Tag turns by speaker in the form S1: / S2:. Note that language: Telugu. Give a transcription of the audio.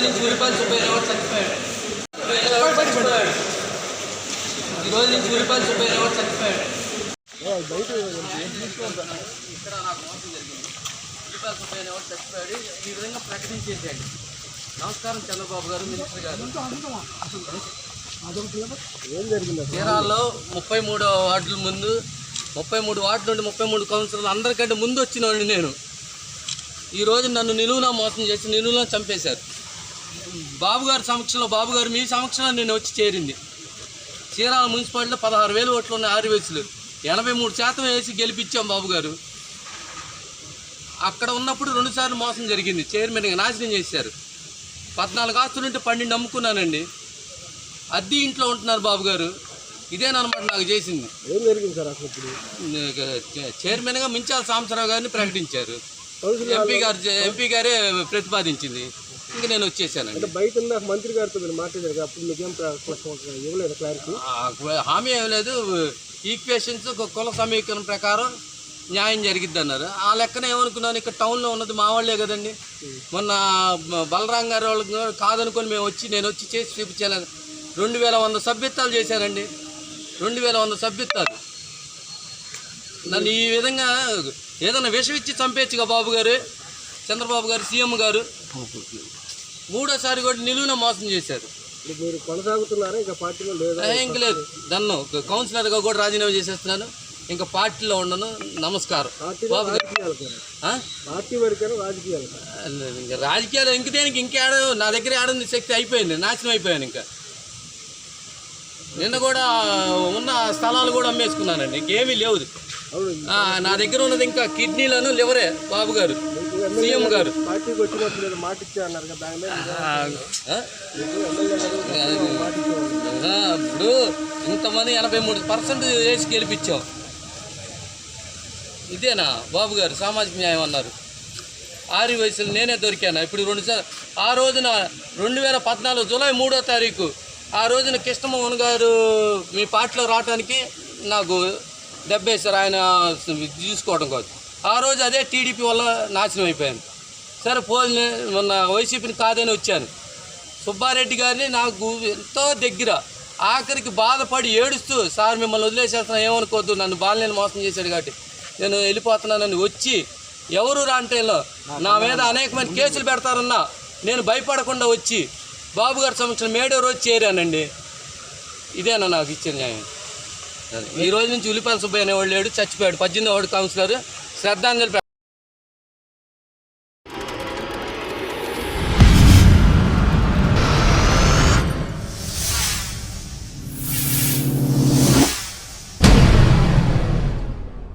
S1: నుంచి ఉల్లిపాయలు సుబ్బయ్య ఎవరు చచ్చిపోయాడు. ఈ రోజు నుంచి ఉల్లిపాయలు సుబ్బయ్య ఎవరు చచ్చిపోయాడు. ఇక్కడ నాకు మోసం జరిగింది. ఉల్లిపాయలు సుబ్బయ్య ఎవరు చచ్చిపోయాడు. ఈ విధంగా ప్రకటించేసేయండి. నమస్కారం చంద్రబాబు గారు, మినిస్టర్ గారు. చీరాల్లో 33 వార్డుల ముందు 33 వార్డు నుండి 33 కౌన్సిలర్లు అందరికంటే ముందు వచ్చినవాడిని నేను. ఈరోజు నన్ను నిలువునా మోసం చేసి నిలువునా చంపేశారు. బాబుగారి సమక్షంలో, బాబుగారు మీ సమక్షంలో నేను వచ్చి చేరింది. చీరాల మున్సిపాలిటీలో 16,000 ఓట్లు ఉన్నాయి. ఆర్వీఎస్లు 83% వేసి గెలిపించాం బాబుగారు. అక్కడ ఉన్నప్పుడు 2 సార్లు మోసం జరిగింది. చైర్మన్గా నాశనం చేశారు. 14 ఆస్తులు ఉంటే 12 అమ్ముకున్నానండి. అద్దె ఇంట్లో ఉంటున్నారు బాబుగారు. ఇదేనమాట నాకు చేసింది.
S2: ఏం జరిగింది సార్ అసలు?
S1: చైర్మన్గా మించాల సాంబశివరావు గారిని ప్రకటించారు. ఎంపీ గారే ప్రతిపాదించింది. ఇంక నేను వచ్చేసానండి.
S2: బయట మంత్రి గారితో మీరు మాట్లాడారు, అప్పుడు మీకేం ఇవ్వలేదు క్లారిటీ?
S1: హామీ ఏం లేదు. ఈక్వేషన్స్ కుల సమీకరణ ప్రకారం న్యాయం జరిగిద్ది అన్నారు. ఆ లెక్కన ఏమనుకున్నాను, ఇక్కడ టౌన్లో ఉన్నది మా వాళ్ళే కదండి. మొన్న బలరాం గారి వాళ్ళకి కాదనుకొని నేను వచ్చి చేసి చూపించాను. 2100 సభ్యత్వాలు చేశానండి. 2100 సభ్యత్వాలు. నన్ను ఈ విధంగా ఏదైనా విషం ఇచ్చి చంపేచ్చుగా బాబు గారు, చంద్రబాబు గారు, సీఎం గారు. 3వ సారి కూడా నిలువున మోసం చేశారు.
S2: మీరు కొనసాగుతున్నారా ఇంకా పార్టీలో?
S1: ఇంక లేదు. నన్ను కౌన్సిలర్గా కూడా రాజీనామా చేసేస్తున్నాను. ఇంకా పార్టీలో ఉండను. నమస్కారం. రాజకీయాలు ఇంక దేనికి ఇంకేడ నా దగ్గర ఆడింది శక్తి అయిపోయింది. నాశనం అయిపోయాను. ఇంకా నిన్న కూడా ఉన్న స్థలాలు కూడా అమ్మేసుకున్నానండి. ఇంకేమీ లేవు. నా దగ్గర ఉన్నది ఇంకా కిడ్నీలను, లివరే. బాబు గారు, సీఎం గారు ఇప్పుడు ఇంతమంది 83% వేసి గెలిపించాం. ఇదేనా బాబు గారు సామాజిక న్యాయం అన్నారు? 6 వయసులు నేనే దొరికాను. ఇప్పుడు 2 సార్లు. ఆ రోజున 2014 జూలై 3వ తారీఖు ఆ రోజున కృష్ణమోహన్ గారు మీ పార్టీలో రావడానికి నాకు దెబ్బేశారు. ఆయన తీసుకోవడం కాదు. ఆ రోజు అదే టీడీపీ వల్ల నాశనం అయిపోయాను. సరే పోలే, మొన్న వైసీపీని కాదని వచ్చాను. సుబ్బారెడ్డి గారిని నాకు ఎంతో దగ్గర. ఆఖరికి బాధపడి ఏడుస్తూ, సార్ మిమ్మల్ని వదిలేసేస్తున్నా, ఏమనుకోవద్దు, నన్ను బాలనేని మోసం చేశాడు కాబట్టి నేను వెళ్ళిపోతున్నానని వచ్చి, ఎవరు రాంటేలో నా మీద అనేకమైన కేసులు పెడతారన్నా నేను భయపడకుండా వచ్చి బాబుగారి సమక్షంలో మేడో రోజు చేరానండి. ఇదేనా నాకు ఇచ్చిన న్యాయం? ఈ రోజు నుంచి ఉల్లిపాయల సుబ్బయ్య అనేవాళ్ళు లేడు, చచ్చిపోయాడు. 18వ వార్డు కౌన్సిలర్ శ్రద్ధాంజలి